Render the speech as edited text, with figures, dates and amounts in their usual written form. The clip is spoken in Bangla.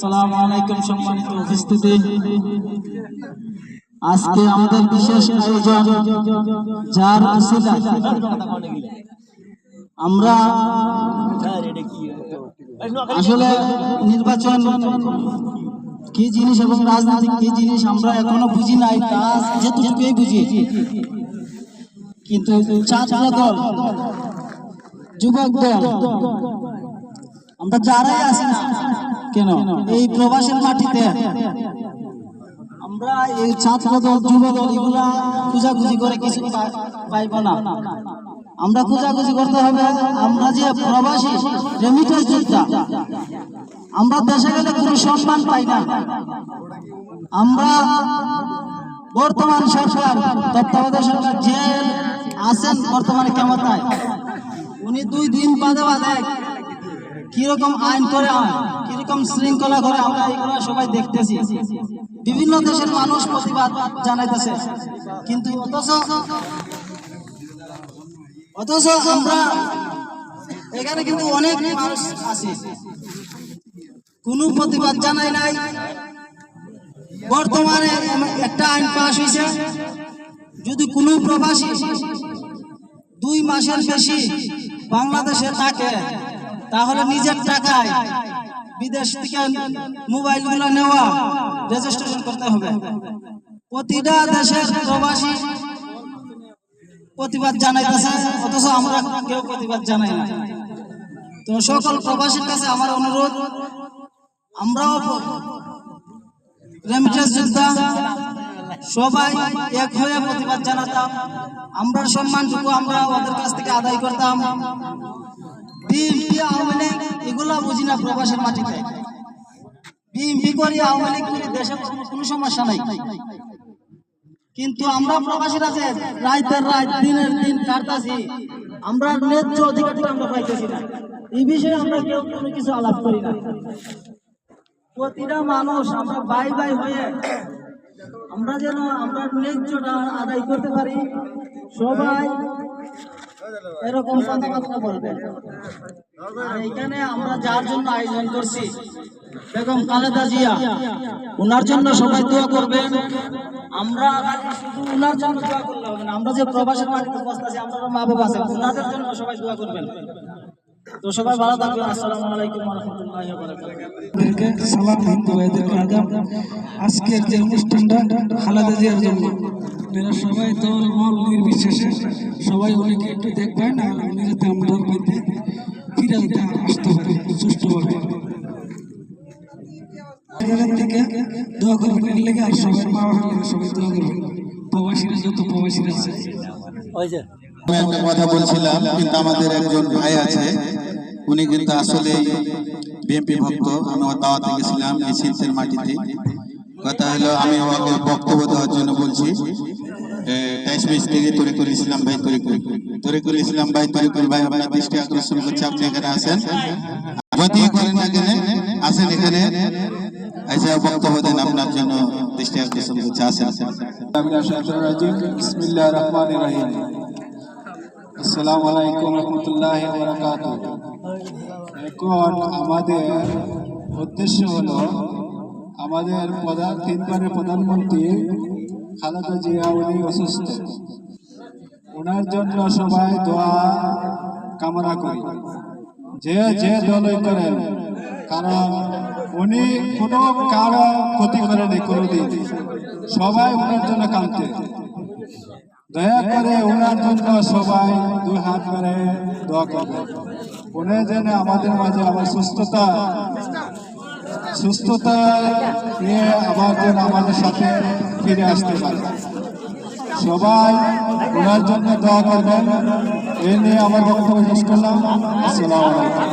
আসসালামু আলাইকুম সম্মানিত উপস্থিতি। আজকে আমাদের বিশেষ আয়োজন যার উসিলা আমরা আসলে নির্বাচন কি জিনিস এবং রাজনীতি কি জিনিস আমরা এখনো বুঝি নাই, তা যেটুকুই বুঝি। কিন্তু ছাত্র দল, যুবক দল, আমরা যারাই আছি না কেন এই প্রবাসের মাটিতে আমরা এই ছাত্র দল, যুব দল এগুলা খুঁজাখুঁজি করে কিছু পাইব না। আমরা খুঁজাখুঁজি করতে হবে। আমরা যে প্রবাসী রেমিটেন্স যোদ্ধা, আমরা দেশে গেলে কোনো সম্মান পাই না। আমরা বর্তমান সরকার, তত্ত্বাবধায়ক সরকার যে আছেন বর্তমানে ক্ষমতায়, উনি 2 দিন বাদে বাদে কিরকম আইন করে, কিরকম শৃঙ্খলা করে, আমরা এগুলো সবাই দেখতেছি। বিভিন্ন দেশের মানুষ প্রতিবাদ জানাইতেছে, কিন্তু অথচ আমরা এখানে কিন্তু অনেক মানুষ আছে কোনো প্রতিবাদ জানাই নাই। বর্তমানে একটা আইন পাস হয়েছে, যদি কোনো প্রবাসী 2 মাসের বেশি বাংলাদেশে থাকে তাহলে নিজের টাকায় বিদেশ থেকে মোবাইলগুলো নেওয়া, রেজিস্ট্রেশন করতে হবে। প্রতিটা দেশের প্রবাসী প্রতিবাদ জানাইতেছে, অথচ আমরা কেউ প্রতিবাদ জানাই না। তো সকল প্রবাসীর কাছে আমার অনুরোধ, আমরাও রেমিটেন্স যোদ্ধা, সবাই এক হয়ে প্রতিবাদ জানাতাম। আমরা সম্মানটুকু আমরা ওদের কাছ থেকে আদায় করতাম। বিএনপি, আওয়ামী লীগ এগুলা বুঝি না প্রবাসের মাটিতে। বিএনপি করি, আওয়ামী লীগ করি, দেশে কোনো সমস্যা নাই। কিন্তু আমরা প্রবাসীরা যে রাতের রাত দিনের দিন কাটতাছি, আমরা ন্যায্য অধিকারটা আমরা পাইতেছি না। এই বিষয়ে আমরা কেউ কোনো কিছু আলাপ করি না। প্রতিটা মানুষ আমরা ভাই ভাই হয়ে আমরা যেন আমরা ন্যায্যটা আদায় করতে পারি, সবাই এরকম কথাবার্তা বলবে। আর এখানে আমরা যার জন্য আয়োজন করছি, বেগম খালেদা জিয়া, ওনার জন্য সবাই দোয়া করবেন। আমরা শুধু ওনার জন্য দোয়া করলে হবে না, আমরা যে প্রবাসের মাটিতে বসতেছি, আমরা মা বাবা আছে, ওনাদের জন্য সবাই দোয়া করবেন। তো সবাই ভালো থাকবেন। আসসালামু আলাইকুম ওয়া রাহমাতুল্লাহি ওয়া বারাকাতুহু। সালাম হিন্দু ভাইদেরকে আদাব। আজকের যে অনুষ্ঠানটা খালেদা জিয়ার জন্য, এরা সবাই দল মল নির্বিশেষে সবাই উনিকে একটু দেখবেন, আর উনি যাতে আমাদের মধ্যে ফিরে আসতে পারে সুষ্ঠুভাবে। থেকে দোয়া করবেন এর লেগে, আর সবাই মা বাবার লেগে সবাই দোয়া করবেন। প্রবাসীরা যত প্রবাসীরা আছে, আমি একটা কথা বলছিলাম, কিন্তু আমাদের একজন ভাই আছে, উনি কিন্তু আসলে বিএনপি ভক্ত। আমি ওর দাওয়াতে গেছিলাম এই শীতের মাটিতে। কথা হলো, আমি ওকে বক্তব্য দেওয়ার জন্য বলছি। 23 থেকে তরিকুল ইসলাম ভাই, তরিকুল ইসলাম ভাই, তরিকুল ভাই আপনার দৃষ্টি আকর্ষণ করছে, আপনি এখানে আসেন, যদি করেন না কেন আসেন, এখানে এসে বক্তব্য দেন, আপনার জন্য দৃষ্টি আকর্ষণ করছে, আসেন। বিসমিল্লাহির রহমানির রহিম। আসসালামু আলাইকুম ওয়া রাহমাতুল্লাহি ওয়া বারাকাতুহু। এখন আমাদের উদ্দেশ্য হলো, আমাদের 3বারের প্রধানমন্ত্রী খালেদা জিয়া উনি অসুস্থ, ওনার জন্য সবাই দোয়া কামনা করি, যে দলই করেন, কারণ উনি কোনো কারো ক্ষতি করেনি কোনোদিন, সবাই ওনার জন্য কাঁদতে। দয়া করে ওনার জন্য সবাই 2 হাত করে দোয়া করবেন, উনি যেন আমাদের মাঝে আবার সুস্থতা নিয়ে আবার যেন আমাদের সাথে ফিরে আসতে পারে। সবাই ওনার জন্য দোয়া করবেন। এই নিয়ে আমার বক্তব্য শেষ করলাম। আসসালামু আলাইকুম।